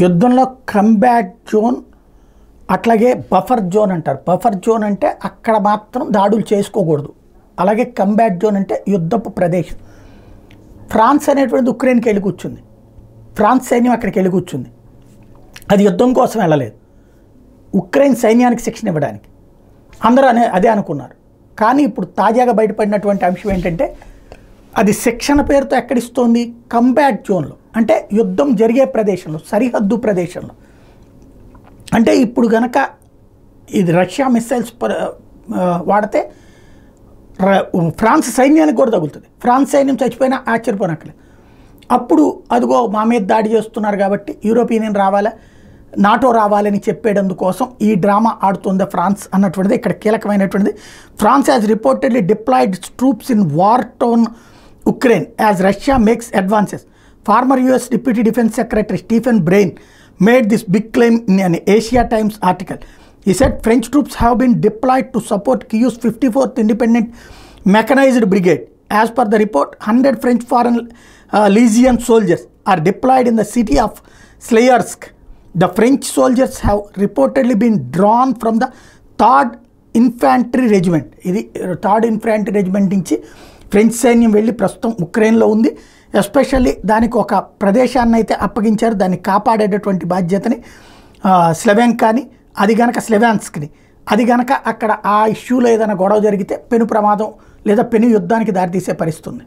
యుద్ధంలో combat zone అట్లాగే buffer zone అంటారు. బఫర్ జోన్ అంటే అక్కడ మాత్రం దాడులు చేసుకోకూడదు. అలాగే కంబ్యాట్ జోన్ అంటే యుద్ధపు ప్రదేశం. ఫ్రాన్స్ అనేటువంటిది ఉక్రెయిన్కి వెళ్ళి కూర్చుంది. ఫ్రాన్స్ సైన్యం అక్కడికి వెళ్ళి కూర్చుంది. అది యుద్ధం కోసం వెళ్ళలేదు, ఉక్రెయిన్ సైన్యానికి శిక్షణ ఇవ్వడానికి. అందరూ అదే అనుకున్నారు. కానీ ఇప్పుడు తాజాగా బయటపడినటువంటి అంశం ఏంటంటే అది శిక్షణ పేరుతో ఎక్కడిస్తోంది? కంబ్యాట్ జోన్లో, అంటే యుద్ధం జరిగే ప్రదేశంలో, సరిహద్దు ప్రదేశంలో. అంటే ఇప్పుడు గనక ఇది రష్యా మిస్సైల్స్ వాడితే ఫ్రాన్స్ సైన్యానికి కూడా తగులుతుంది. ఫ్రాన్స్ సైన్యం చచ్చిపోయినా ఆశ్చర్యపోనక్కలేదు. అప్పుడు అదిగో మా మీద దాడి చేస్తున్నారు కాబట్టి యూరోపియన్ యూనియన్ రావాలా, నాటో రావాలని చెప్పేటందుకోసం ఈ డ్రామా ఆడుతుంది ఫ్రాన్స్ అన్నటువంటిది ఇక్కడ కీలకమైనటువంటిది. France has reportedly deployed troops in war torn Ukraine as Russia makes advances. Former US Deputy Defense Secretary Stephen Brain made this big claim in an Asia Times article. He said French troops have been deployed to support Kyiv's 54th Independent Mechanized Brigade. As per the report, 100 French Foreign Legion soldiers are deployed in the city of Slayersk. The French soldiers have reportedly been drawn from the 3rd Infantry Regiment. ఇది 3rd Infantry Regiment నుంచి French సైన్యం వెళ్ళి ప్రస్తుతం ఉక్రెయిన్లో ఉంది. Especially దానికి ఒక ప్రదేశాన్ని అయితే అప్పగించారు. దాన్ని కాపాడేటటువంటి బాధ్యతని స్లెవెన్కాని, అది గనక స్లెవాన్స్క్ని, అది గనక అక్కడ ఆ ఇష్యూలో ఏదైనా గొడవ జరిగితే పెను ప్రమాదం లేదా పెను యుద్ధానికి దారితీసే పరిస్థితుంది.